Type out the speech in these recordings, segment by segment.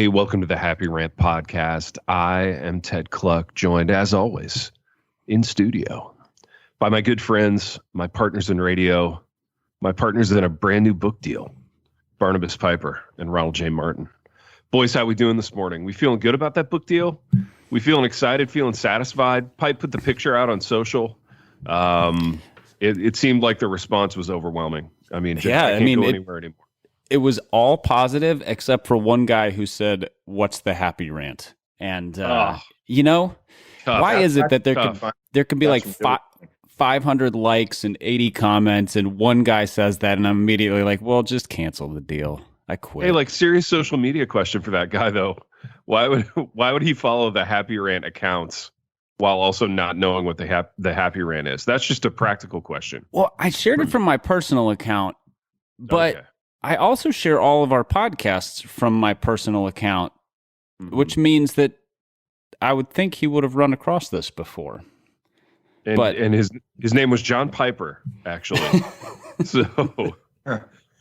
everybody. Welcome to the Happy Rant podcast. I am Ted Cluck, joined as always in studio by my good friends, my partners in radio, my partners in a brand new book deal, Barnabas Piper and Ronald J. Martin. Boys, how we doing this morning? We feeling good about that book deal? We feeling excited, feeling satisfied? Pipe put the picture out on social. It seemed like the response was overwhelming. I mean, I can't go anywhere anymore. It was all positive except for one guy who said, "What's the happy rant?" And Tough. why is it that there can be like 500 likes and 80 comments, and one guy says that, and I'm immediately like, "Well, just cancel the deal. I quit." Hey, like serious social media question for that guy though. Why would he follow the Happy Rant accounts while also not knowing what the Happy Rant is? That's just a practical question. Well, I shared it from my personal account, but. Okay. I also share all of our podcasts from my personal account, which means that I would think he would have run across this before. And his name was John Piper, actually. So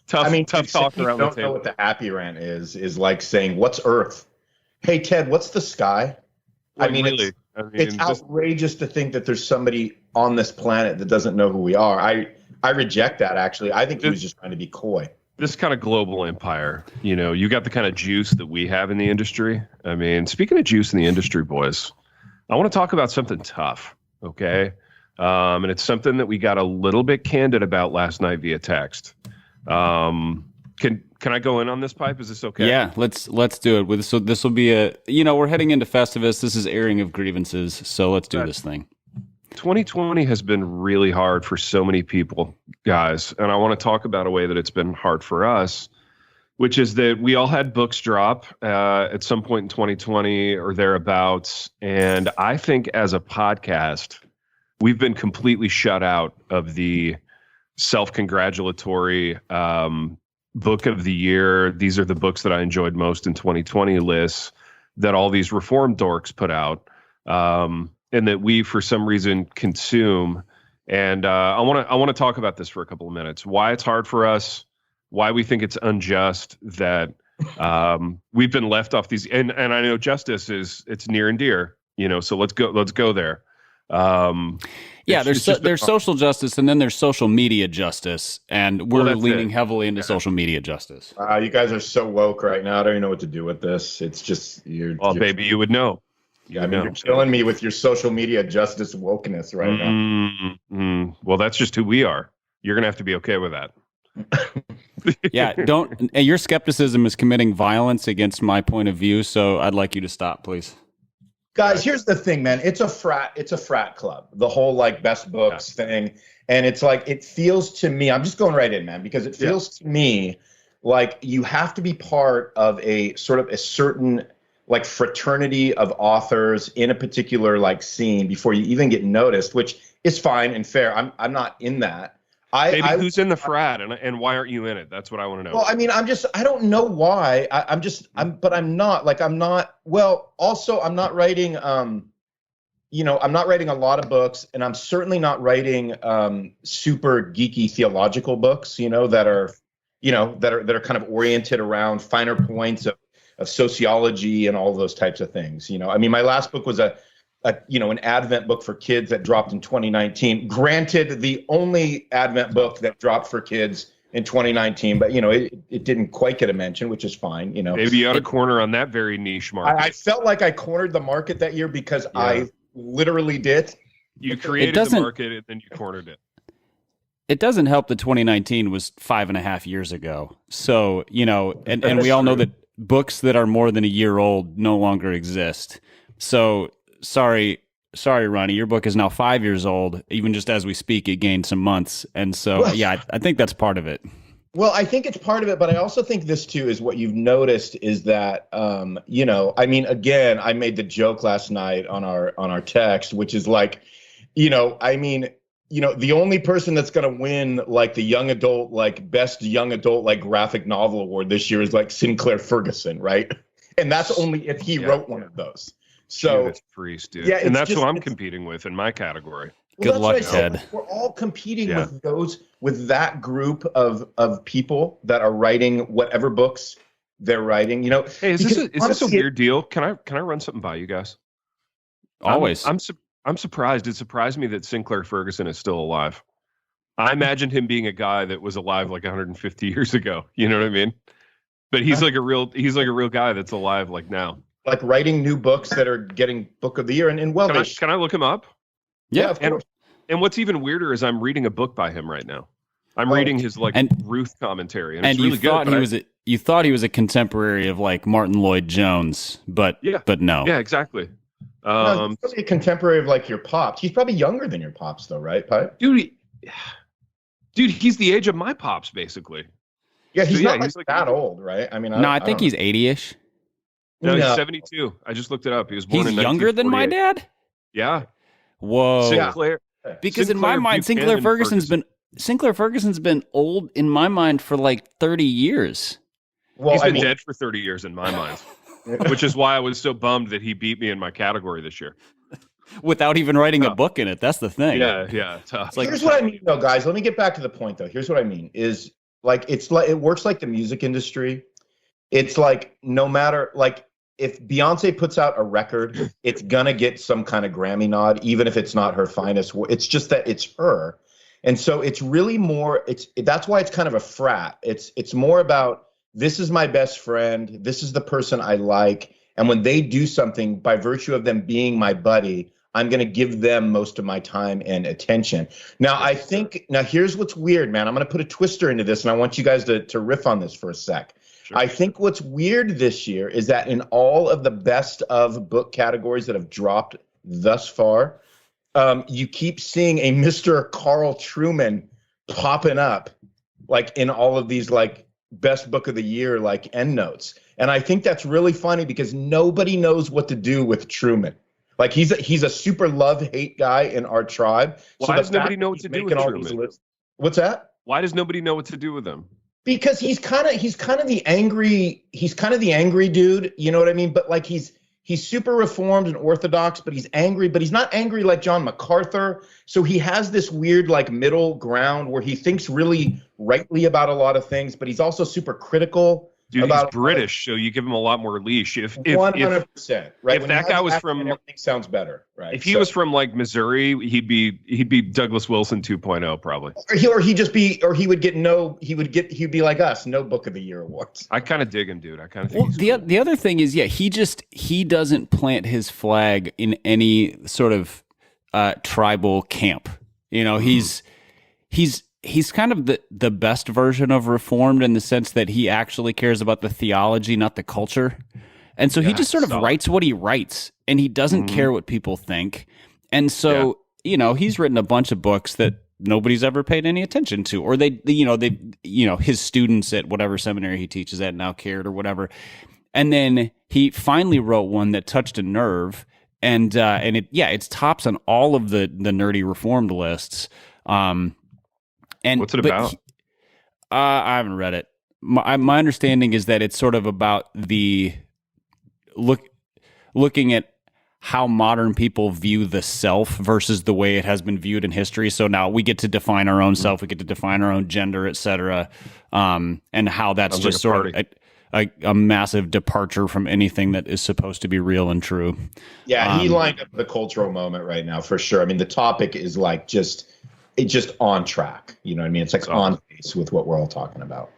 tough talk around the table. Don't know what the Happy Rant is like saying, "What's Earth? Hey Ted, what's the sky?" Really? It's outrageous to think that there's somebody on this planet that doesn't know who we are. I reject that. Actually, I think he was just trying to be coy. This kind of global empire, you got the kind of juice that we have in the industry. I mean, speaking of juice in the industry, boys, I want to talk about something tough, okay? And it's something that we got a little bit candid about last night via text. Can I go in on this, Pipe? Is this okay? Yeah, let's do it. So this will be we're heading into Festivus. This is airing of grievances, so let's do this thing. 2020 has been really hard for so many people, guys. And I want to talk about a way that it's been hard for us, which is that we all had books drop at some point in 2020 or thereabouts. And I think as a podcast, we've been completely shut out of the self-congratulatory book of the year. These are the books that I enjoyed most in 2020 lists that all these reform dorks put out. And that we, for some reason, consume. And I want to talk about this for a couple of minutes. Why it's hard for us, why we think it's unjust that we've been left off these. And I know justice it's near and dear, so let's go there. There's social justice, and then there's social media justice, and we're leaning heavily into social media justice. You guys are so woke right now. I don't even know what to do with this. It's just baby, you would know. Yeah, you're killing me with your social media justice wokeness right now. Well, that's just who we are. You're going to have to be okay with that. Yeah, your skepticism is committing violence against my point of view, so I'd like you to stop, please. Guys, here's the thing, man. It's a frat club, the whole like best books thing. And it's like, it feels to me, I'm just going right in, man, because it feels to me like you have to be part of a sort of a certain like fraternity of authors in a particular like scene before you even get noticed, which is fine and fair. I'm not in that. Who's in the frat and why aren't you in it? That's what I want to know. Well, I mean, I don't know why. I'm not writing, I'm not writing a lot of books, and I'm certainly not writing super geeky theological books, that are kind of oriented around finer points of sociology and all those types of things. I mean, my last book was an Advent book for kids that dropped in 2019. Granted, the only Advent book that dropped for kids in 2019, but it didn't quite get a mention, which is fine. Maybe you ought to corner on that very niche market. I felt like I cornered the market that year because I literally did. You created the market and then you cornered it. It doesn't help that 2019 was 5.5 years ago. So, and we all know that books that are more than a year old no longer exist. So sorry, Ronnie, your book is now 5 years old. Even just as we speak, it gained some months. And so, I think that's part of it. Well, I think it's part of it, but I also think this too is what you've noticed is that, I mean, again, I made the joke last night on our text, which is like, the only person that's going to win like the young adult, like best young adult, like graphic novel award this year is like Sinclair Ferguson, right? And that's only if he wrote one of those. So Judas Priest, dude. Yeah, and that's who I'm competing with in my category. Well, good luck, Ted. We're all competing with that group of people that are writing whatever books their writing. Hey, is this a honestly, weird deal? Can I run something by you guys? Always. I'm surprised. It surprised me that Sinclair Ferguson is still alive. I imagined him being a guy that was alive like 150 years ago. You know what I mean? But he's like a real guy that's alive like now. Like writing new books that are getting Book of the Year, and well, can I look him up? Yeah, of course. And what's even weirder is I'm reading a book by him right now. I'm reading his Ruth commentary, and it's really good. You thought he was a contemporary of like Martin Lloyd Jones, but no. Yeah, exactly. No, he's probably a contemporary of like your pops. He's probably younger than your pops, though, right, Pipe? Dude, he's the age of my pops, basically. Yeah, he's not that old, right? I mean, I think he's 80-ish. No, he's 72. I just looked it up. He was born in 1948. He's younger than my dad? Yeah. Whoa. Sinclair. Because in my mind, Sinclair Ferguson's been old in my mind for like 30 years. Well, he's been dead for 30 years in my mind, which is why I was so bummed that he beat me in my category this year. Without even writing a book in it. That's the thing. Yeah. Tough. Here's what I mean, though, guys. Let me get back to the point, though. Here's what I mean is like it works like the music industry. It's like no matter like if Beyonce puts out a record, it's gonna get some kind of Grammy nod, even if it's not her finest work. It's just that it's her, and so it's really more. That's why it's kind of a frat. It's more about this is my best friend. This is the person I like, and when they do something, by virtue of them being my buddy, I'm going to give them most of my time and attention. Now, here's what's weird, man. I'm going to put a twister into this, and I want you guys to riff on this for a sec. Sure. I think what's weird this year is that in all of the best of book categories that have dropped thus far, you keep seeing a Mr. Carl Trueman popping up, like in all of these like best book of the year like endnotes. And I think that's really funny because nobody knows what to do with Trueman. Like he's a super love-hate guy in our tribe. Why does nobody know what to do with Trueman? What's that? Why does nobody know what to do with him? Because he's kind of the angry dude, you know what I mean? But like he's super reformed and orthodox, but he's angry, but he's not angry like John MacArthur. So he has this weird like middle ground where he thinks really rightly about a lot of things, but he's also super critical. Dude, he's British, so you give him a lot more leash. If 100%, right? If that guy was from, everything sounds better, right? If he was from like Missouri, he'd be Douglas Wilson 2.0 probably. He'd be like us, no Book of the Year awards. I kind of dig him, dude. I kind of think. Well, the other thing is, he doesn't plant his flag in any sort of tribal camp. You know, he's kind of the best version of Reformed in the sense that he actually cares about the theology, not the culture. And so he just sort of writes what he writes, and he doesn't care what people think. And so, he's written a bunch of books that nobody's ever paid any attention to, or his students at whatever seminary he teaches at now cared or whatever. And then he finally wrote one that touched a nerve, and it's tops on all of the nerdy Reformed lists. And what's it about? I haven't read it. My understanding is that it's sort of about the looking at how modern people view the self versus the way it has been viewed in history. So now we get to define our own self, we get to define our own gender, etc., and how that's sounds just like sort of a massive departure from anything that is supposed to be real and true. Yeah, he lined up the cultural moment right now for sure. I mean, the topic is like just on track. You know what I mean? It's like on pace with what we're all talking about.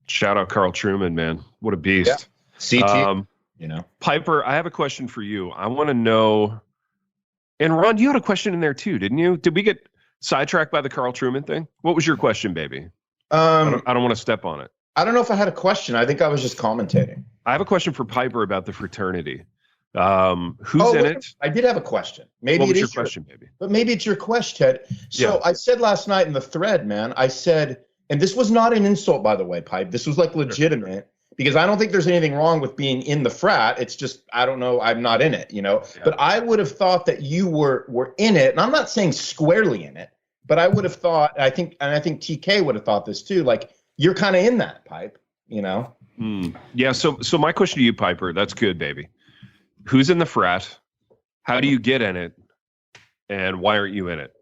Shout out Carl Trueman, man. What a beast. Yeah. CT. Piper, I have a question for you. I want to know, and Ron, you had a question in there too, didn't you? Did we get sidetracked by the Carl Trueman thing? What was your question, baby? I don't want to step on it. I don't know if I had a question. I think I was just commentating. I have a question for Piper about the fraternity. Who's in it? I did have a question. Maybe what was your question, baby? But maybe it's your question, Ted. So I said last night in the thread, man, I said, and this was not an insult, by the way, Pipe. This was like legitimate, because I don't think there's anything wrong with being in the frat. It's just, I don't know, I'm not in it, Yeah. But I would have thought that you were in it, and I'm not saying squarely in it, but I would have thought, I think TK would have thought this too, like you're kind of in that, Pipe, Yeah, so my question to you, Piper, that's good, baby. Who's in the frat? How do you get in it? And why aren't you in it?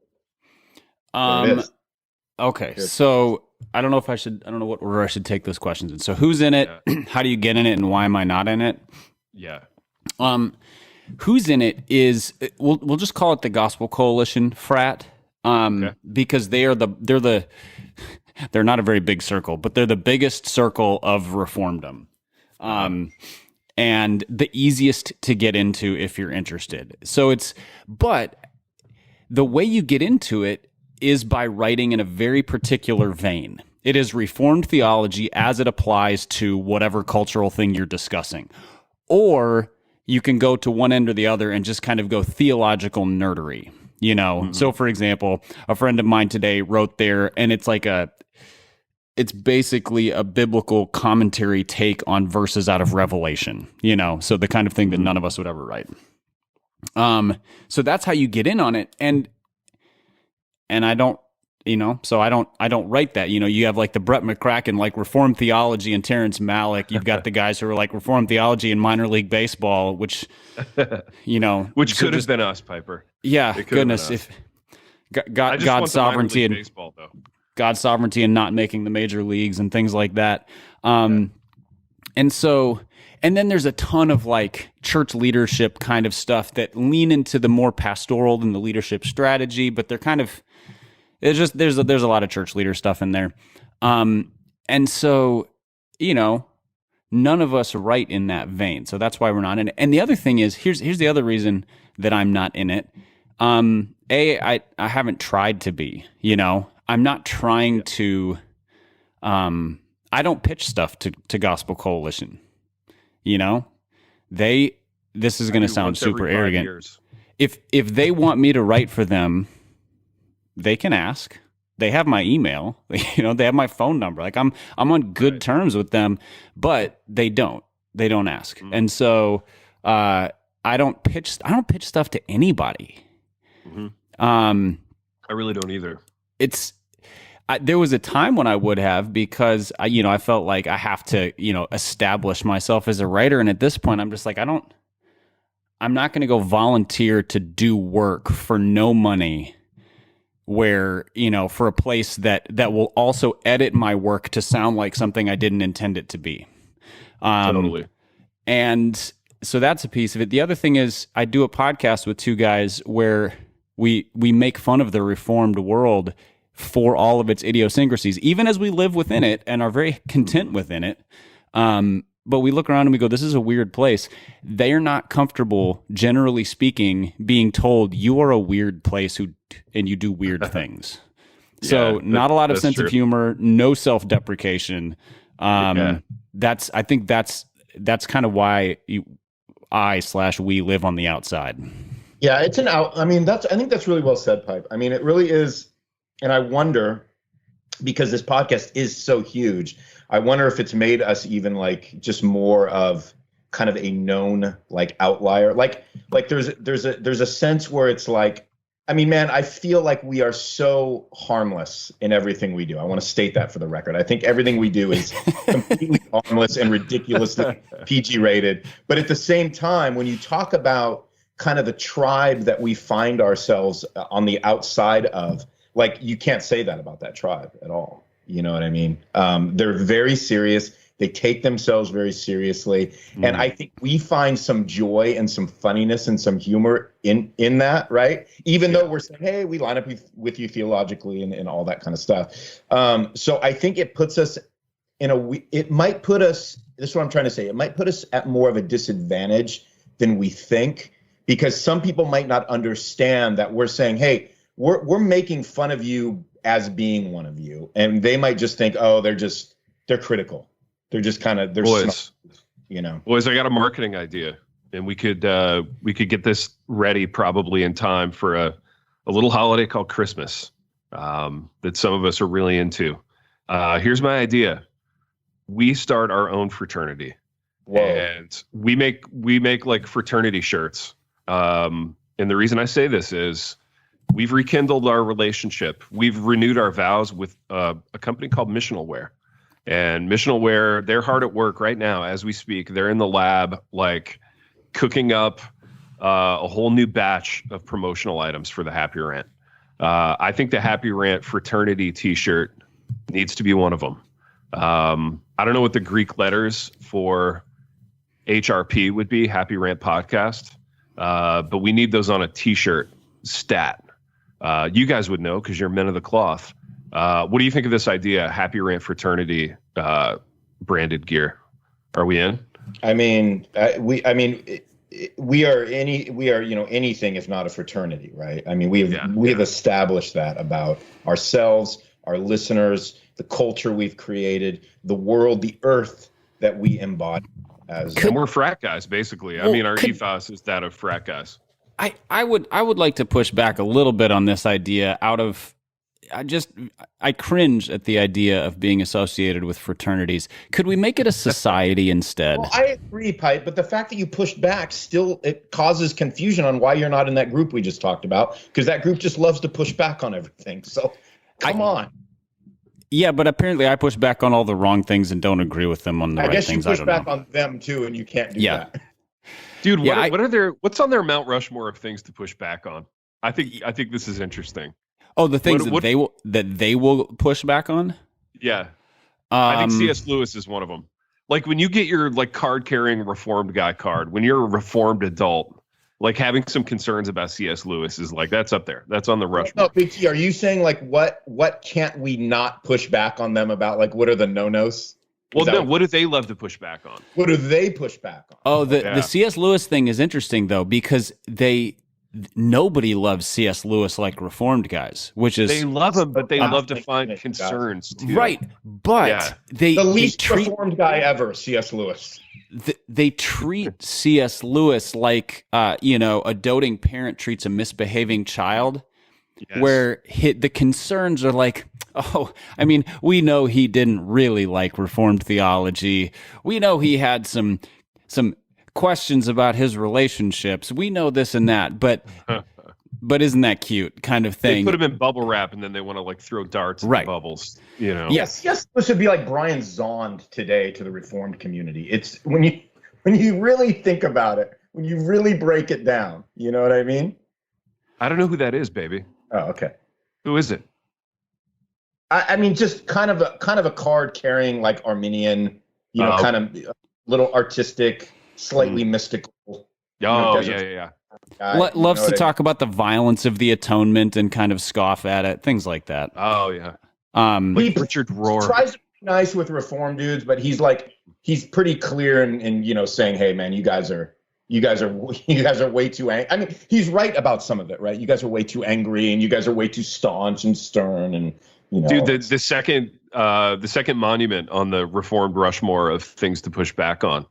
Okay, so I don't know what order I should take those questions in. So who's in it? Yeah. How do you get in it, and why am I not in it? Yeah. Who's in it is we'll just call it the Gospel Coalition frat, because they're not a very big circle, but they're the biggest circle of reformdom, and the easiest to get into if you're interested. But the way you get into it is by writing in a very particular vein. It is Reformed theology as it applies to whatever cultural thing you're discussing. Or you can go to one end or the other and just kind of go theological nerdery, So for example, a friend of mine today wrote there, and it's basically a biblical commentary take on verses out of Revelation, so the kind of thing that none of us would ever write. So that's how you get in on it. And I don't, so I don't write that. You have like the Brett McCracken, like Reformed theology, and Terrence Malick. You've got the guys who are like Reformed theology in minor league baseball, which could have been us, Piper. Yeah, goodness, if God's sovereignty and baseball, though. God's sovereignty and not making the major leagues and things like that. And then there's a ton of like church leadership kind of stuff that lean into the more pastoral than the leadership strategy, but they're kind of, there's a lot of church leader stuff in there. And so, none of us write in that vein. So that's why we're not in it. And the other thing is, here's the other reason that I'm not in it. I haven't tried to be, I'm not trying to, I don't pitch stuff to Gospel Coalition. This is going to sound super arrogant. Years. If they want me to write for them, they can ask. They have my email, they have my phone number. Like I'm on good terms with them, but they don't ask. Mm-hmm. And so, I don't pitch stuff to anybody. Mm-hmm. I really don't either. There was a time when I would have, because I felt like I have to, establish myself as a writer. And at this point, I'm just like, I'm not going to go volunteer to do work for no money, where, for a place that will also edit my work to sound like something I didn't intend it to be. Totally. And so that's a piece of it. The other thing is, I do a podcast with two guys where we make fun of the Reformed world for all of its idiosyncrasies, even as we live within it and are very content within it. But we look around and we go, this is a weird place. They are not comfortable, generally speaking, being told you are a weird place and you do weird things. So not a lot of sense of humor, no self-deprecation. I think that's kind of why we live on the outside. Yeah, I think that's really well said, Pipe. I mean, it really is. And I wonder, because this podcast is so huge, I wonder if it's made us even like just more of kind of a known like outlier. Like there's a sense where it's like, I mean, man, I feel like we are so harmless in everything we do. I want to state that for the record. I think everything we do is completely harmless and ridiculously PG rated. But at the same time, when you talk about kind of the tribe that we find ourselves on the outside of, like, you can't say that about that tribe at all. You know what I mean? They're very serious. They take themselves very seriously. Mm. And I think we find some joy and some funniness and some humor in that, right? Even though we're saying, hey, we line up with you theologically and all that kind of stuff. So I think it puts us it might put us, this is what I'm trying to say, it might put us at more of a disadvantage than we think, because some people might not understand that we're saying, hey, we're making fun of you as being one of you. And they might just think, oh, they're critical. They're just kind of, Boys, I got a marketing idea, and we could get this ready probably in time for a little holiday called Christmas that some of us are really into. Here's my idea. We start our own fraternity. Whoa. And we make like fraternity shirts. And the reason I say this is we've rekindled our relationship. We've renewed our vows with a company called Missional Wear. And Missional Wear, they're hard at work right now as we speak. They're in the lab, like cooking up a whole new batch of promotional items for the Happy Rant. I think the Happy Rant fraternity T-shirt needs to be one of them. I don't know what the Greek letters for HRP would be, Happy Rant Podcast, but we need those on a T-shirt. Stat. You guys would know because you're men of the cloth. What do you think of this idea, Happy Rant fraternity branded gear? Are we in? I mean, we are anything if not a fraternity, right? I mean, we have established that about ourselves, our listeners, the culture we've created, the world, the earth that we embody as. And we're frat guys, basically. I mean, our ethos is that of frat guys. I would like to push back a little bit on this idea. I cringe at the idea of being associated with fraternities. Could we make it a society instead? Well, I agree, Pipe, but the fact that you pushed back it causes confusion on why you're not in that group we just talked about, because that group just loves to push back on everything. So come on. Yeah, but apparently I push back on all the wrong things and don't agree with them on the right things. I guess you push back on them too, and you can't do that. Dude, what's on their Mount Rushmore of things to push back on? I think this is interesting. Oh, the things that they will push back on? Yeah. I think C.S. Lewis is one of them. Like when you get your like card-carrying reformed guy card, when you're a reformed adult, like having some concerns about C.S. Lewis is like, that's up there. That's on the Rushmore. No, BT, are you saying like what can't we not push back on them about? Like what are the no-nos? Well, no, what do they love to push back on? What do they push back on? Oh, the C.S. Lewis thing is interesting though, because nobody loves C.S. Lewis like reformed guys, which is they love him, but they love to find concerns too. Right, but the least reformed guy ever, C.S. Lewis. They treat C.S. Lewis like a doting parent treats a misbehaving child, where the concerns are like, oh, I mean, we know he didn't really like reformed theology. We know he had some questions about his relationships. We know this and that, but isn't that cute kind of thing? They put him in bubble wrap and then they want to like throw darts at the bubbles, you know? Yes. This would be like Brian Zond today to the Reformed community. It's when you really think about it, when you really break it down, you know what I mean? I don't know who that is, baby. Oh, okay. Who is it? I mean, just kind of a card carrying like Arminian, kind of little artistic, slightly mystical. Yeah. Loves to talk about the violence of the atonement and kind of scoff at it, things like that. Oh yeah. Like Richard Rohr tries to be nice with reform dudes, but he's pretty clear in saying, hey man, you guys are way too angry. I mean, he's right about some of it, right? You guys are way too angry, and you guys are way too staunch and stern, and Dude, the second monument on the Reformed Rushmore of things to push back on,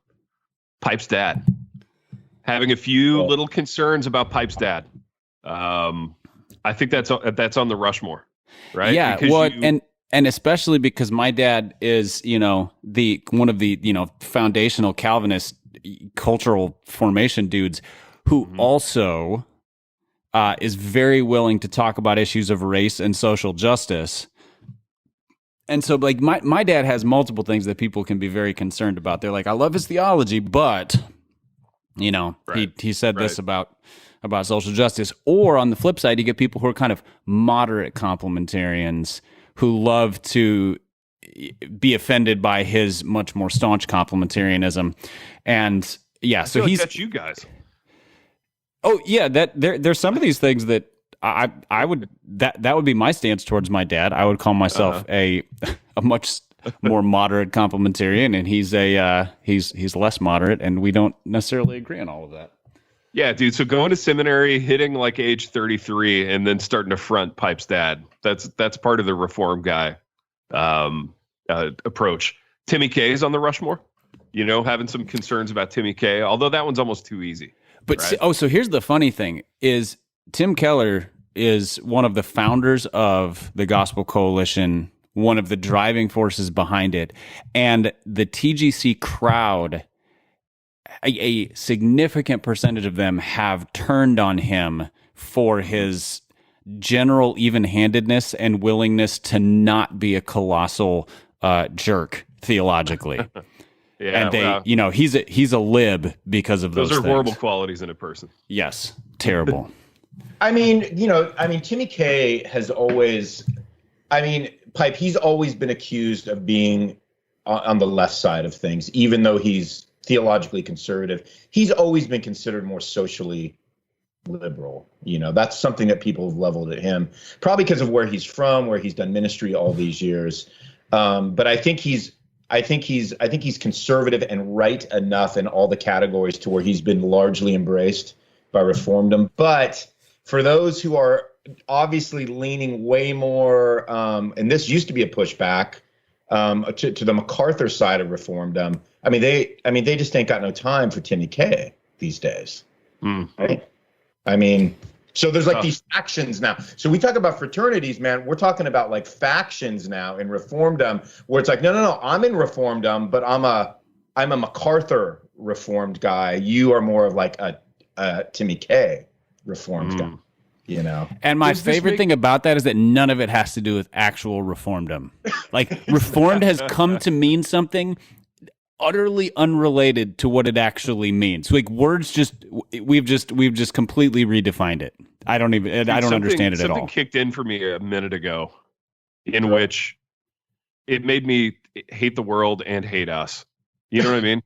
Pipe's dad. Having a few little concerns about Pipe's dad. I think that's on the Rushmore, right? Yeah, because and especially because my dad is, one of the foundational Calvinist cultural formation dudes who also is very willing to talk about issues of race and social justice. And so like my dad has multiple things that people can be very concerned about. They're like, I love his theology, but he said this about social justice. Or on the flip side, you get people who are kind of moderate complementarians who love to be offended by his much more staunch complementarianism. And so that's you guys. Oh yeah, there's some of these things that I would that would be my stance towards my dad. I would call myself a much more moderate complementarian, and he's less moderate, and we don't necessarily agree on all of that. Yeah, dude. So going to seminary, hitting like age 33, and then starting to front Pipe's dad. That's part of the reform guy approach. Timmy K is on the Rushmore. Having some concerns about Timmy K, although that one's almost too easy. But so here's the funny thing is Tim Keller is one of the founders of the Gospel Coalition, one of the driving forces behind it. And the TGC crowd, a significant percentage of them have turned on him for his general even-handedness and willingness to not be a colossal jerk theologically. Yeah, and he's a lib because of those are things. Horrible qualities in a person. Yes, terrible. I mean, Timmy K has always, Pipe, he's always been accused of being on the left side of things, even though he's theologically conservative. He's always been considered more socially liberal. That's something that people have leveled at him, probably because of where he's from, where he's done ministry all these years. But I think he's conservative and right enough in all the categories to where he's been largely embraced by Reformdom. But for those who are obviously leaning way more, and this used to be a pushback to the MacArthur side of Reformdom. They just ain't got no time for Timmy K these days. Right? So there's like these factions now. So we talk about fraternities, man. We're talking about like factions now in Reformdom, where it's like, no, I'm in Reformdom, but I'm a MacArthur Reformed guy. You are more of like a Timmy K Reformed guy. And my favorite thing about that is that none of it has to do with actual Reformdom. Like, Reformed has come to mean something utterly unrelated to what it actually means. Like, words we've just completely redefined it. I don't understand it at all. Something kicked in for me a minute ago in which it made me hate the world and hate us. You know what I mean?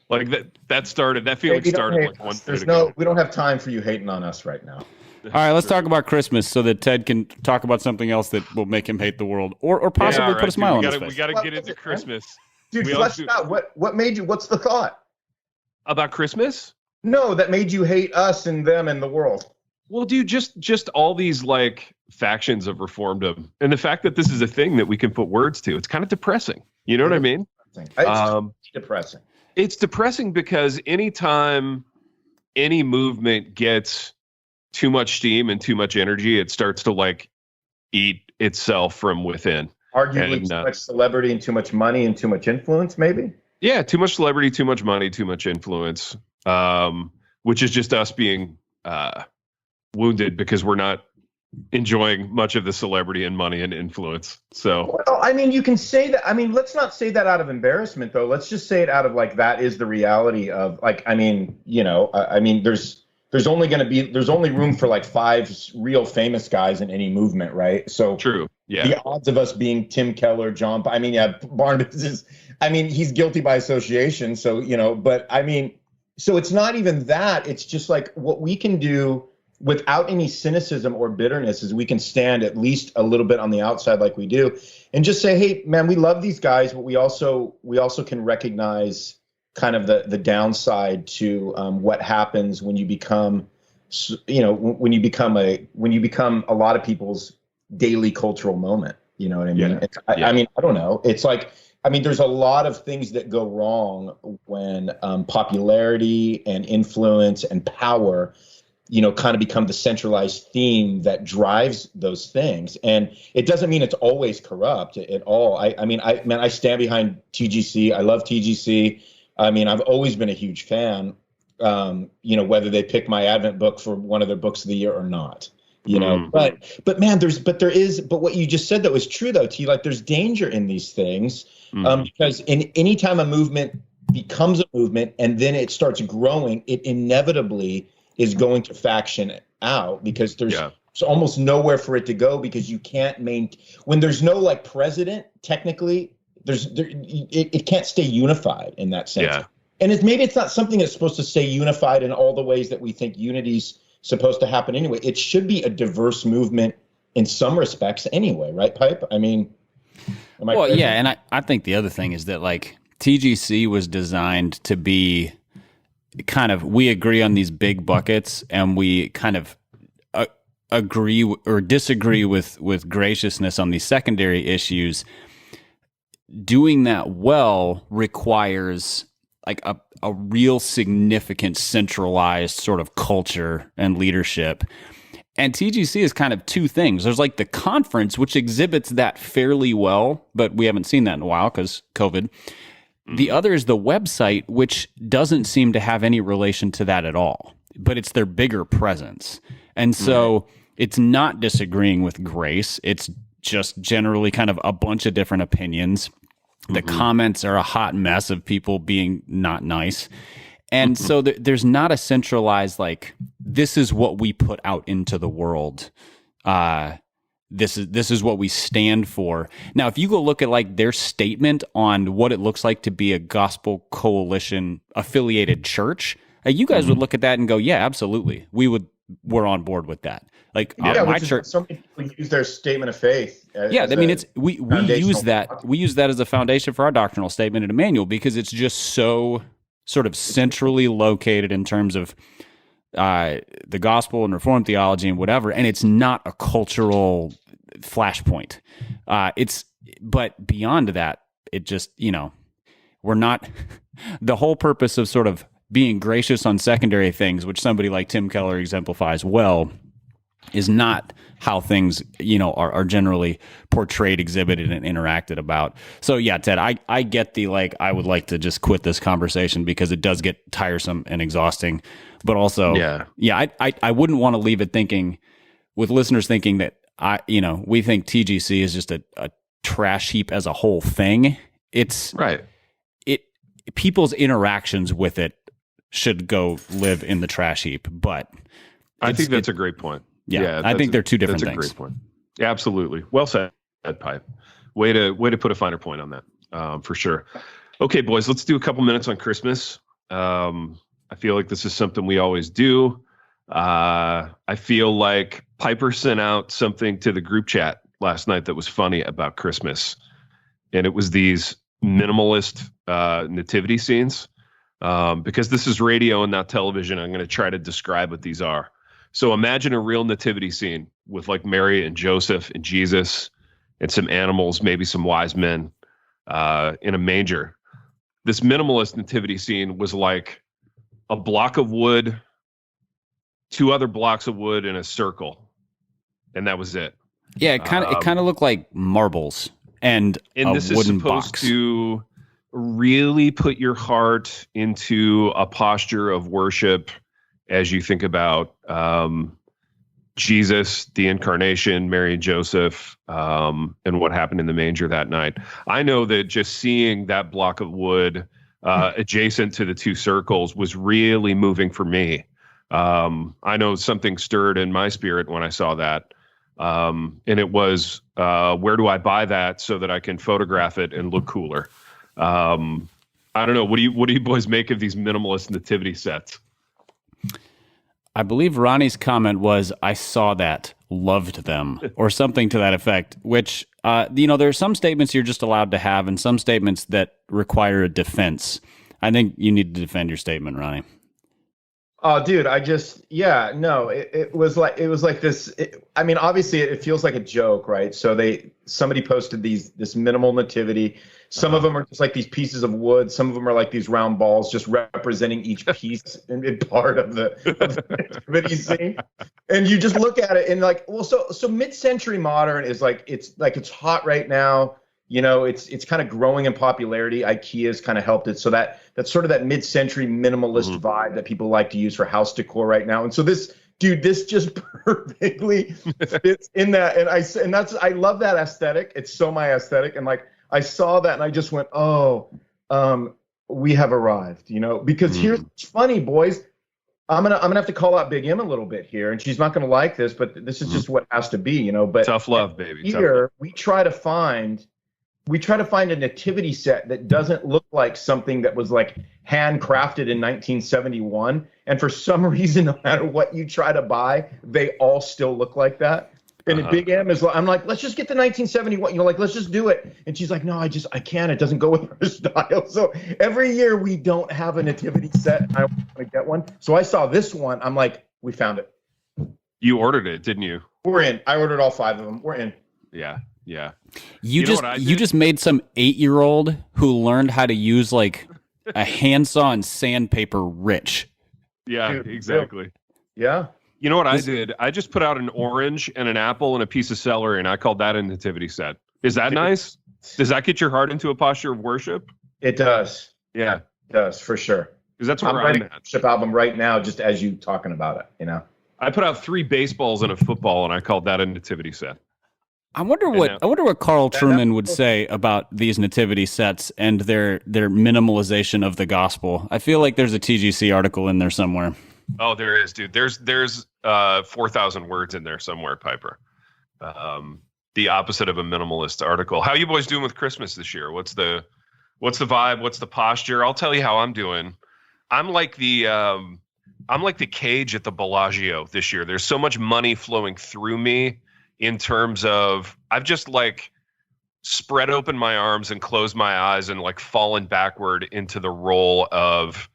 Like that feeling started like 1 minute ago. We don't have time for you hating on us right now. All right, let's talk about Christmas so that Ted can talk about something else that will make him hate the world or possibly put a smile on his face. We got to get into Christmas. Dude, flesh it out. What made you, what's the thought? About Christmas? No, that made you hate us and them and the world. Well, dude, just all these like factions of Reformdom and the fact that this is a thing that we can put words to. It's kind of depressing. You know what I mean? It's depressing. It's depressing because anytime any movement gets too much steam and too much energy, it starts to like eat itself from within. Arguably too much celebrity and too much money and too much influence, maybe? Yeah, too much celebrity, too much money, too much influence, which is just us being wounded because we're not enjoying much of the celebrity and money and influence. So, well, you can say that. Let's not say that out of embarrassment, though. Let's just say it out of like, that is the reality of like, there's only room for like 5 real famous guys in any movement, right? So true. Yeah. The odds of us being Tim Keller, John, Barnabas is, he's guilty by association. So, so it's not even that. It's just like what we can do without any cynicism or bitterness is we can stand at least a little bit on the outside like we do and just say, hey, man, we love these guys, but we also can recognize kind of the downside to what happens when you become, when you become a lot of people's daily cultural moment. You know what I mean? Yeah. I don't know. It's like, there's a lot of things that go wrong when popularity and influence and power, kind of become the centralized theme that drives those things. And it doesn't mean it's always corrupt at all. I stand behind TGC. I love TGC. I've always been a huge fan, whether they pick my Advent book for one of their books of the year or not, but man, but what you just said that was true though, T, like there's danger in these things, because any time a movement becomes a movement and then it starts growing, it inevitably is going to faction out because there's almost nowhere for it to go because you can't when there's no like president, technically, it can't stay unified in that sense. Yeah. And maybe it's not something that's supposed to stay unified in all the ways that we think unity's supposed to happen anyway. It should be a diverse movement in some respects anyway, right, Pipe? Yeah, and I think the other thing is that like TGC was designed to be kind of, we agree on these big buckets and we kind of agree or disagree with graciousness on these secondary issues. Doing that well requires like a real significant centralized sort of culture and leadership. And TGC is kind of 2 things. There's like the conference, which exhibits that fairly well, but we haven't seen that in a while because COVID. The other is the website, which doesn't seem to have any relation to that at all, but it's their bigger presence. And so it's not disagreeing with grace. It's just generally kind of a bunch of different opinions. The comments are a hot mess of people being not nice. And so there's not a centralized, like, this is what we put out into the world. This is what we stand for. Now, if you go look at like their statement on what it looks like to be a gospel coalition affiliated church, you guys would look at that and go, yeah, absolutely. We're on board with that. Like my church. So many people use their statement of faith. Yeah, I mean, we use that as a foundation for our doctrinal statement in Emmanuel because it's just so sort of centrally located in terms of the gospel and Reformed theology and whatever, and it's not a cultural flashpoint. But beyond that, it just, we're not. The whole purpose of sort of being gracious on secondary things, which somebody like Tim Keller exemplifies well, is not how things, are generally portrayed, exhibited, and interacted about. So yeah, Ted, I get the, I would like to just quit this conversation because it does get tiresome and exhausting, but also, I wouldn't want to leave it with listeners thinking that we think TGC is just a trash heap as a whole thing. It's right. People's interactions with it should go live in the trash heap, but I think that's a great point. Yeah, I think they're two different things. That's a great point. Yeah, absolutely. Well said, Pipe. Way to put a finer point on that, for sure. Okay, boys, let's do a couple minutes on Christmas. I feel like this is something we always do. I feel like Piper sent out something to the group chat last night that was funny about Christmas, and it was these minimalist nativity scenes. Because this is radio and not television, I'm going to try to describe what these are. So imagine a real nativity scene with like Mary and Joseph and Jesus and some animals, maybe some wise men in a manger. This minimalist nativity scene was like a block of wood, 2 other blocks of wood in a circle, and that was it. Yeah, it kind of looked like marbles and a this wooden is supposed box. to really put your heart into a posture of worship as you think about Jesus, the incarnation, Mary and Joseph, and what happened in the manger that night. I know that just seeing that block of wood adjacent to the 2 circles was really moving for me. I know something stirred in my spirit when I saw that. And it was, where do I buy that so that I can photograph it and look cooler? I don't know. What do you boys make of these minimalist nativity sets? I believe Ronnie's comment was, I saw that, loved them, or something to that effect, which, there are some statements you're just allowed to have and some statements that require a defense. I think you need to defend your statement, Ronnie. Oh, dude, it was like this. Obviously it feels like a joke, right? So somebody posted this minimal nativity. Some of them are just like these pieces of wood. Some of them are like these round balls, just representing each piece and part of the nativity scene. And you just look at it and like, well, so mid-century modern is it's hot right now. It's kind of growing in popularity. IKEA's kind of helped it. So that's sort of that mid-century minimalist vibe that people like to use for house decor right now. And so this just perfectly fits in that. And I love that aesthetic. It's so my aesthetic. And like, I saw that and I just went, we have arrived, because here's what's funny, boys. I'm gonna have to call out Big M a little bit here, and she's not gonna like this, but this is just what has to be, But tough love, baby. Here we try to find a nativity set that doesn't look like something that was like handcrafted in 1971. And for some reason, no matter what you try to buy, they all still look like that. And Big M is like, I'm like, let's just get the 1971, let's just do it. And she's like, no, I can't. It doesn't go with her style. So every year we don't have a nativity set. I want to get one. So I saw this one. I'm like, we found it. You ordered it, didn't you? We're in. I ordered all 5 of them. We're in. Yeah. Yeah. You just made some 8-year-old who learned how to use like a handsaw and sandpaper rich. Yeah, dude, exactly. Yeah. You know what I did? I just put out an orange and an apple and a piece of celery, and I called that a nativity set. Is that nice? Does that get your heart into a posture of worship? It does. Yeah. It does, for sure. Because that's where I'm writing at. A worship album right now, just as you talking about it, I put out 3 baseballs and a football, and I called that a nativity set. I wonder what Carl Truman would say about these nativity sets and their minimalization of the gospel. I feel like there's a TGC article in there somewhere. Oh, there is, dude. There's 4,000 words in there somewhere, Piper. The opposite of a minimalist article. How you boys doing with Christmas this year? What's the vibe? What's the posture? I'll tell you how I'm doing. I'm like the cage at the Bellagio this year. There's so much money flowing through me in terms of I've just like spread open my arms and closed my eyes and like fallen backward into the role of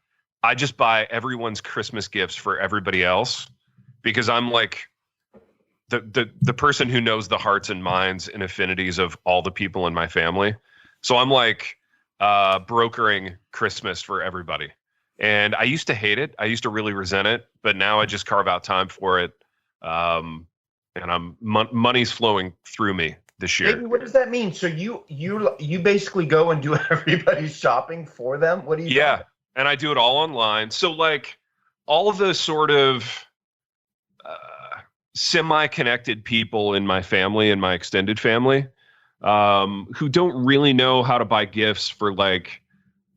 I just buy everyone's Christmas gifts for everybody else because I'm like the person who knows the hearts and minds and affinities of all the people in my family. So I'm like brokering Christmas for everybody. And I used to hate it. I used to really resent it, but now I just carve out time for it. And money's flowing through me this year. Maybe, what does that mean? So you basically go and do everybody's shopping for them? What do you do? Yeah. And I do it all online. So like all of the sort of semi-connected people in my family and my extended family who don't really know how to buy gifts for like,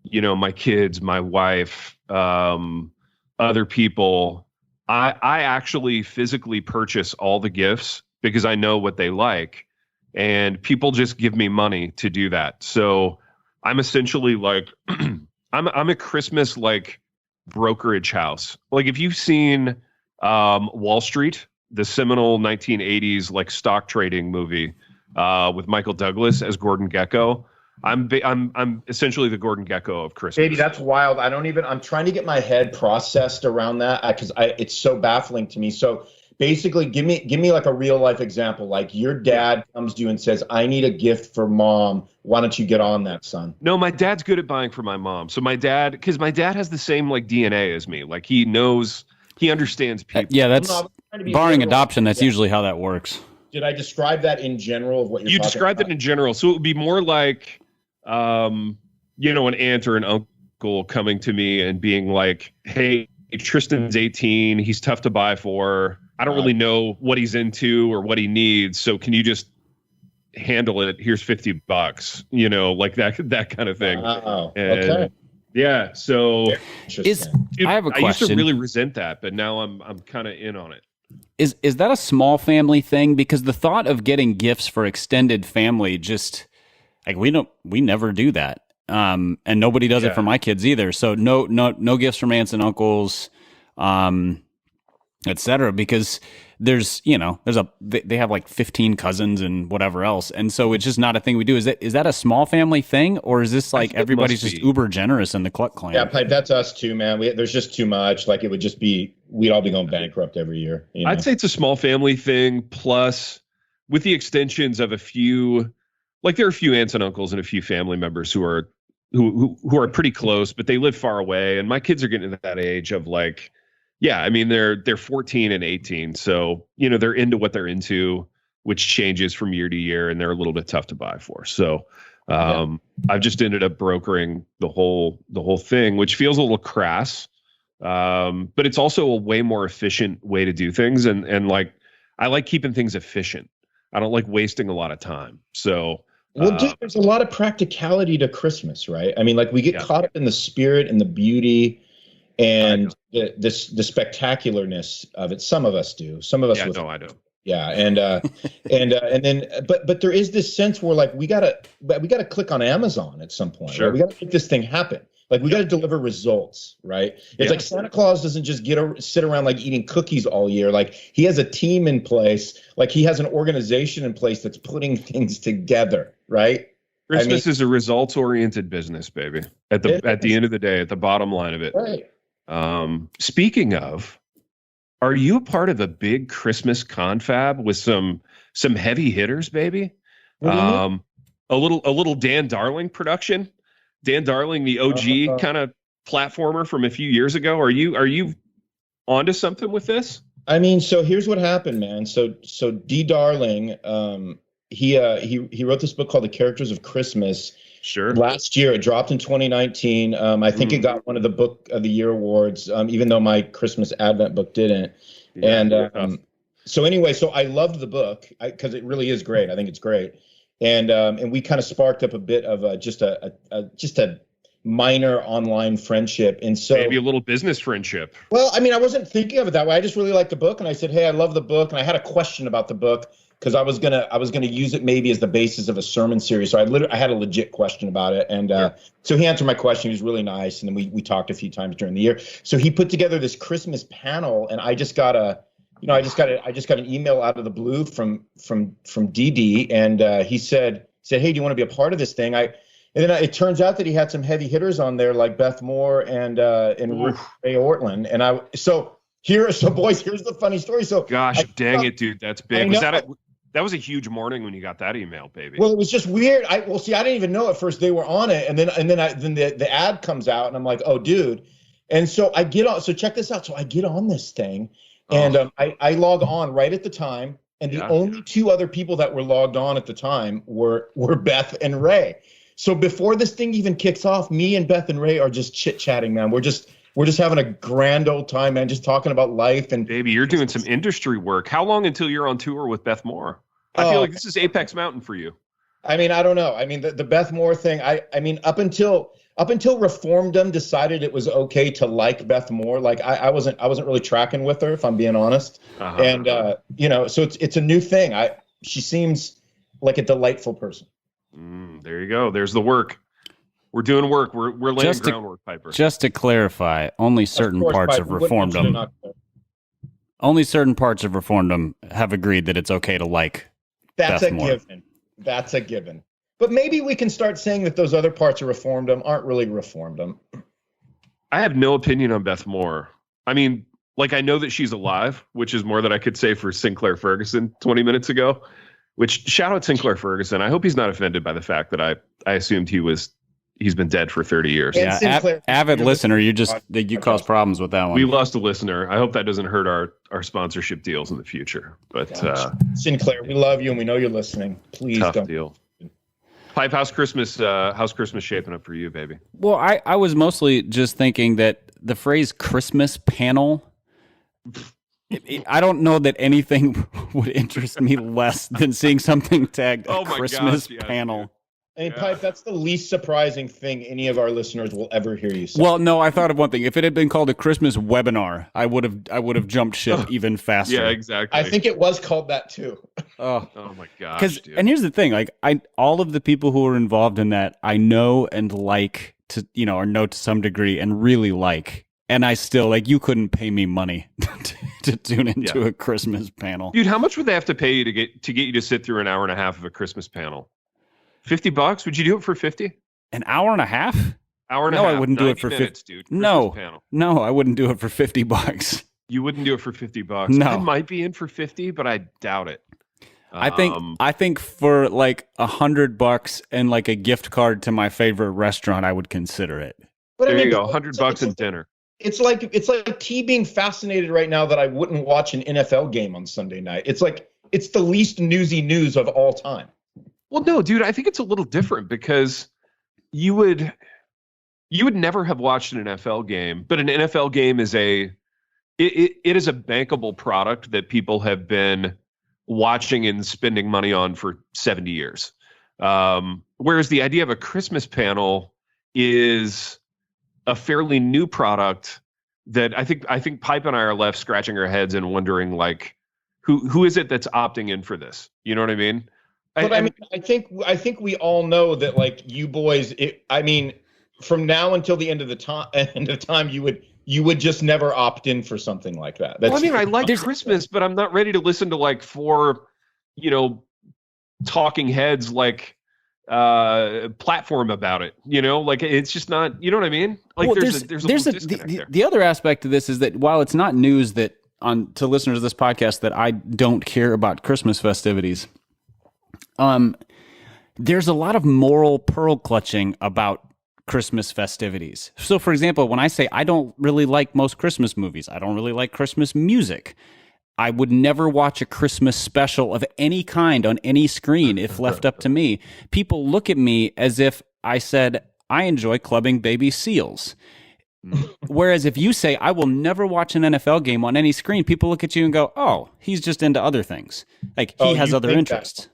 you know, my kids, my wife, other people. I actually physically purchase all the gifts because I know what they like. And people just give me money to do that. So I'm essentially like, I'm a Christmas like brokerage house. Like if you've seen Wall Street, the seminal 1980s like stock trading movie with Michael Douglas as Gordon Gekko, I'm essentially the Gordon Gekko of Christmas. Baby, that's wild. I'm trying to get my head processed around that because it's so baffling to me. So basically, give me like a real life example. Like your dad comes to you and says, "I need a gift for mom. Why don't you get on that, son?" No, my dad's good at buying for my mom. So because my dad has the same like DNA as me. Like he understands people. Yeah, that's barring adoption. That's usually how that works. Did I describe that in general of what you're talking about? You described it in general. So it would be more like, you know, an aunt or an uncle coming to me and being like, "Hey, Tristan's 18. He's tough to buy for. I don't really know what he's into or what he needs. So can you just handle it? Here's $50, you know, like that kind of thing." Okay. Yeah. So I have a question. I used to really resent that, but now I'm kind of in on it. Is that a small family thing? Because the thought of getting gifts for extended family, just like we never do that. And nobody does it for my kids either. So no gifts from aunts and uncles, etc. Because they have like 15 cousins and whatever else. And so it's just not a thing we do. Is that a small family thing, or is this like everybody's just uber generous in the Cluck clan? Yeah, that's us too, man. There's just too much. Like it would just be, we'd all be going bankrupt every year. You know? I'd say it's a small family thing. Plus with the extensions of a few, like there are a few aunts and uncles and a few family members who are pretty close, but they live far away. And my kids are getting to that age of like, yeah, I mean, they're 14 and 18. So, you know, they're into what they're into, which changes from year to year, and they're a little bit tough to buy for. So I've just ended up brokering the whole thing, which feels a little crass. But it's also a way more efficient way to do things. And like, I like keeping things efficient. I don't like wasting a lot of time. So, dude, there's a lot of practicality to Christmas, right? I mean, like we get caught up in the spirit and the beauty and the spectacularness of it. Some of us do. Some of us. Yeah, no, I do. Yeah, and then, but there is this sense where like we gotta click on Amazon at some point. Sure. Right? We gotta make this thing happen. Like we gotta deliver results, right? It's like Santa Claus doesn't just sit around like eating cookies all year. Like he has a team in place. Like he has an organization in place that's putting things together, right? Christmas is a results-oriented business, baby. At the end of the day, at the bottom line of it. Right. Speaking of, are you a part of a big Christmas confab with some heavy hitters, baby? A little Dan Darling production. Dan Darling, the OG kind of platformer from a few years ago. Are you onto something with this? I mean, so here's what happened, man. So D Darling, he wrote this book called The Characters of Christmas. Sure. Last year, it dropped in 2019. I think it got one of the Book of the Year awards, even though my Christmas Advent book didn't. Yeah, and so anyway, so I loved the book because it really is great. I think it's great. And we kind of sparked up a bit of just a minor online friendship. And so maybe a little business friendship. Well, I mean, I wasn't thinking of it that way. I just really liked the book, and I said, "Hey, I love the book," and I had a question about the book because I was gonna use it maybe as the basis of a sermon series. So I had a legit question about it, and so he answered my question. He was really nice, and then we talked a few times during the year. So he put together this Christmas panel, and I just got an email out of the blue from DD, and he said, "Hey, do you want to be a part of this thing?" And then it turns out that he had some heavy hitters on there like Beth Moore and Ray Ortlund. And boys, here's the funny story. So gosh, dang it, dude, that's big. That was a huge morning when you got that email, baby. Well, it was just weird. I didn't even know at first they were on it, and then the ad comes out, and I'm like, oh, dude. And so I get on. So check this out. So I get on this thing, and I log on right at the time, and the only two other people that were logged on at the time were Beth and Ray. So before this thing even kicks off, me and Beth and Ray are just chit-chatting, man. We're just having a grand old time, man, just talking about life. And baby, you're doing some industry work. How long until you're on tour with Beth Moore? I feel like this is Apex Mountain for you. I mean, I don't know. I mean, the Beth Moore thing, I mean, up until Reformdom decided it was okay to like Beth Moore, like I wasn't really tracking with her, if I'm being honest. And so it's a new thing. She seems like a delightful person. There you go. There's the work. We're doing work. We're laying groundwork, Piper. Just to clarify, only certain parts of Reformdom. Only certain parts of Reformdom have agreed that it's okay to like. That's a given. That's a given. But maybe we can start saying that those other parts of Reformdom aren't really Reformdom. I have no opinion on Beth Moore. I mean, like, I know that she's alive, which is more than I could say for Sinclair Ferguson 20 minutes ago. Which, shout out Sinclair Ferguson. I hope he's not offended by the fact that I assumed he's been dead for 30 years. Yeah, avid listener, you caused problems with that one. We lost a listener. I hope that doesn't hurt our sponsorship deals in the future. But Sinclair, we love you and we know you're listening. Please don't. Deal. Pipe, how's Christmas shaping up for you, baby? Well, I was mostly just thinking that the phrase Christmas panel, I don't know that anything would interest me less than seeing something tagged Christmas panel. I mean, Pipe, that's the least surprising thing any of our listeners will ever hear you say. Well, no, I thought of one thing. If it had been called a Christmas webinar, I would have jumped ship even faster. Yeah, exactly. I think it was called that too. Oh my gosh. And here's the thing, like all of the people who were involved in that, I know and like to, or know to some degree and really like. And I still, like, you couldn't pay me money to tune into a Christmas panel. Dude, how much would they have to pay you to get you to sit through an hour and a half of a Christmas panel? $50? Would you do it for 50? An hour and a half? Hour and a half. No, I wouldn't do it for 50. Dude. No, I wouldn't do it for $50. You wouldn't do it for $50? No. I might be in for 50, but I doubt it. I think for like $100 and like a gift card to my favorite restaurant, I would consider it. But there you go, $100 and dinner. It's like T being fascinated right now that I wouldn't watch an NFL game on Sunday night. It's like it's the least newsy news of all time. Well, no, dude, I think it's a little different because you would never have watched an NFL game, but an NFL game is it is a bankable product that people have been watching and spending money on for 70 years. Whereas the idea of a Christmas panel is a fairly new product that I think Pipe and I are left scratching our heads and wondering, like, who is it that's opting in for this? You know what I mean? But I think we all know that, like, you boys. From now until the end of time, you would just never opt in for something like that. I like Christmas, but I'm not ready to listen to like four, talking heads like platform about it. Like it's just not. You know what I mean? Like there's a disconnect there. The other aspect of this is that while it's not news that to listeners of this podcast that I don't care about Christmas festivities. There's a lot of moral pearl clutching about Christmas festivities. So, for example, when I say I don't really like most Christmas movies, I don't really like Christmas music, I would never watch a Christmas special of any kind on any screen if left up to me. People look at me as if I said, I enjoy clubbing baby seals. Whereas if you say, I will never watch an NFL game on any screen, people look at you and go, oh, he's just into other things. Like, he has other interests.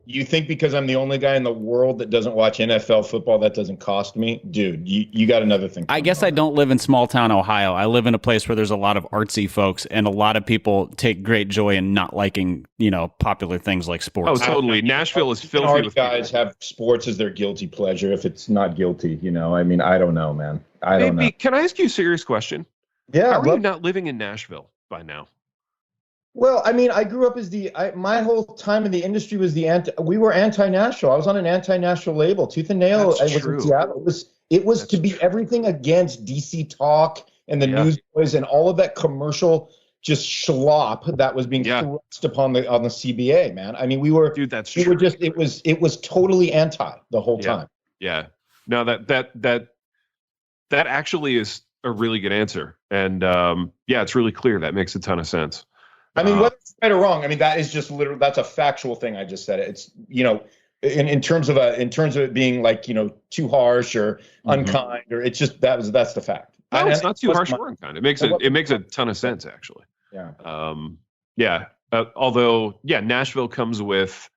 You think because I'm the only guy in the world that doesn't watch NFL football, that doesn't cost me? Dude, you got another thing. I guess I don't live in small town Ohio. I live in a place where there's a lot of artsy folks, and a lot of people take great joy in not liking, popular things like sports. Oh, totally. Nashville is filthy with guys have sports as their guilty pleasure if it's not guilty, I mean, I don't know, man. I don't know. Can I ask you a serious question? Yeah. How are you not living in Nashville by now? Well, I mean, I grew up as my whole time in the industry was we were anti-Nashville. I was on an anti-Nashville label, Tooth and Nail. I was in Seattle. It was to be everything against DC Talk and the Newsboys and all of that commercial just schlop that was being thrust upon on the CBA, man. I mean, we were just it was totally anti the whole time. Yeah. No, that actually is a really good answer. And it's really clear. That makes a ton of sense. I mean, whether it's right or wrong, I mean, that is just literally, that's a factual thing. I just said it. It's, in terms of it being like, too harsh or unkind, or it's just, that's the fact. No, it's not too harsh or unkind. It makes a ton of sense, actually. Yeah. Although, Nashville comes with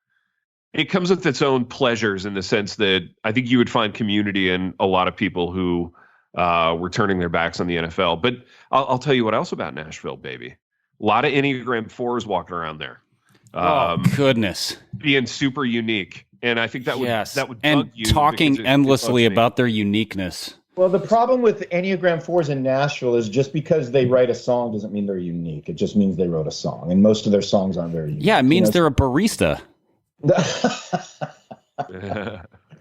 its own pleasures in the sense that I think you would find community in a lot of people who were turning their backs on the NFL. But I'll tell you what else about Nashville, baby. A lot of Enneagram 4s walking around there. Goodness. Being super unique. And I think that would and you talking endlessly about their uniqueness. Well, the problem with Enneagram 4s in Nashville is just because they write a song doesn't mean they're unique. It just means they wrote a song. And most of their songs aren't very unique. Yeah, it means they're a barista.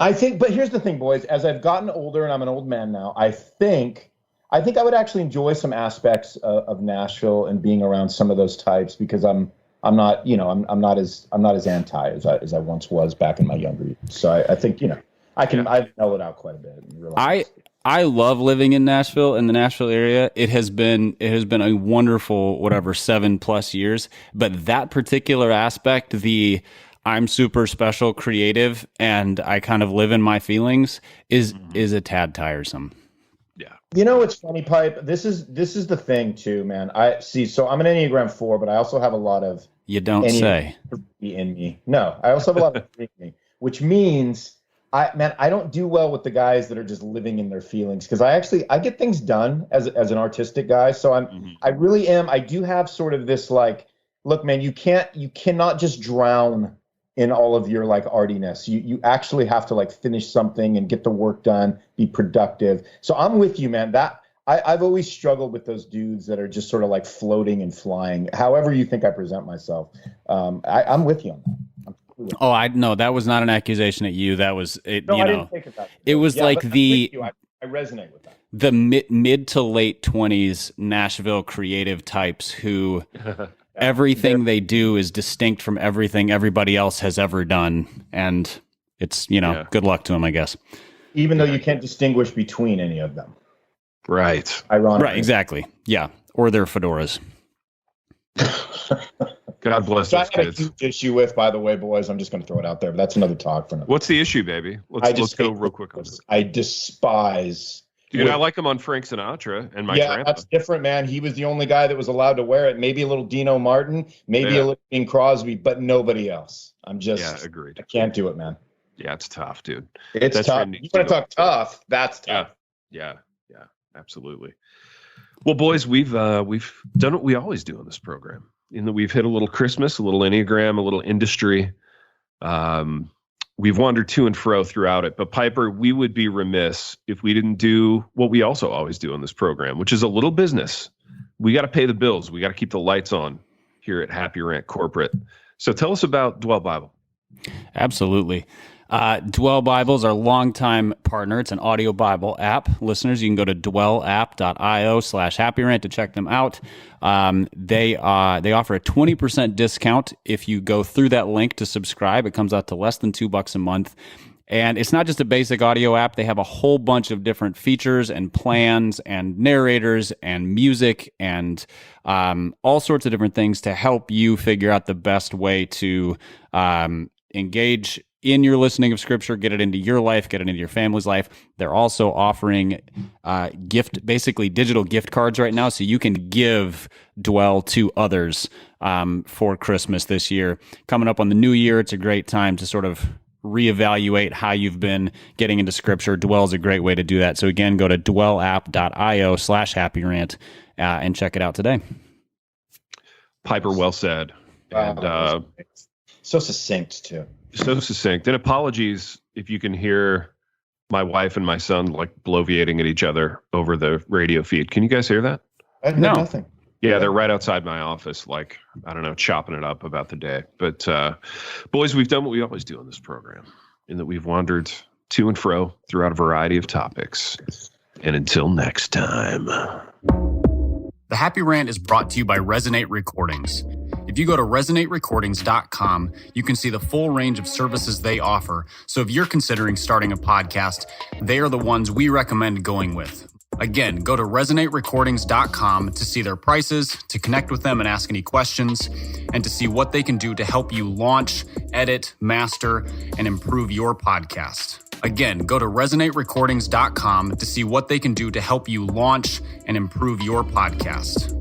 I think, but here's the thing, boys. As I've gotten older and I'm an old man now, I think I would actually enjoy some aspects of Nashville and being around some of those types because I'm not as anti as I once was back in my younger years. So I think I've mellowed out quite a bit. And I love living in Nashville, in the Nashville area. It has been a wonderful 7+ years. But that particular aspect, I'm super special creative and I kind of live in my feelings is a tad tiresome. It's funny, Pipe. This is the thing too, man. So I'm an Enneagram 4, but I also have a lot of you don't say in me. No, I also have a lot of in me, which means I don't do well with the guys that are just living in their feelings because I get things done as an artistic guy. So I really am. I do have sort of this look, man, you cannot just drown in all of your artiness. You actually have to finish something and get the work done, be productive. So I'm with you, man. That I've always struggled with those dudes that are just sort of floating and flying. However you think I present myself, I'm with you on that. Oh, no, that was not an accusation at you. That was it. No, I didn't take it that way. It was I resonate with that. The mid to late 20s Nashville creative types who. Everything they do is distinct from everything everybody else has ever done. And it's, good luck to them, I guess. Even though you can't distinguish between any of them. Right. Ironically. Right, exactly. Yeah. Or their fedoras. God bless those kids. I have a huge issue with, by the way, boys, I'm just going to throw it out there, but that's another talk for another. What's the issue, baby? Let's go real quick on this. I despise... Dude, I like him on Frank Sinatra and my grandpa. That's different, man. He was the only guy that was allowed to wear it. Maybe a little Dino Martin, maybe a little Bing Crosby, but nobody else. Agreed. I can't do it, man. Yeah, it's tough, dude. That's tough. You want to talk tough? That's tough. Yeah, absolutely. Well, boys, we've done what we always do on this program. In that we've hit a little Christmas, a little Enneagram, a little industry. We've wandered to and fro throughout it, but Piper, we would be remiss if we didn't do what we also always do on this program, which is a little business. We got to pay the bills. We got to keep the lights on here at Happy Rant Corporate. So tell us about Dwell Bible. Absolutely. Dwell Bible is our longtime partner. It's an audio Bible app. Listeners, you can go to dwellapp.io/happyrant to check them out. They offer a 20% discount if you go through that link to subscribe. It comes out to less than $2 a month. And it's not just a basic audio app. They have a whole bunch of different features and plans and narrators and music and all sorts of different things to help you figure out the best way to engage in your listening of Scripture, get it into your life, get it into your family's life. They're also offering basically digital gift cards right now, so you can give Dwell to others for Christmas this year. Coming up on the new year, it's a great time to sort of reevaluate how you've been getting into Scripture. Dwell is a great way to do that. So again, go to dwellapp.io/happyrant and check it out today. Piper, well said. And so succinct too. So succinct. And apologies if you can hear my wife and my son like bloviating at each other over the radio feed. Can you guys hear that? I heard nothing. Yeah, they're right outside my office, like, I don't know, chopping it up about the day. But boys, we've done what we always do on this program, in that we've wandered to and fro throughout a variety of topics. And until next time. The Happy Rant is brought to you by Resonate Recordings. If you go to resonaterecordings.com, you can see the full range of services they offer. So if you're considering starting a podcast, they are the ones we recommend going with. Again, go to resonaterecordings.com to see their prices, to connect with them and ask any questions, and to see what they can do to help you launch, edit, master, and improve your podcast. Again, go to resonaterecordings.com to see what they can do to help you launch and improve your podcast.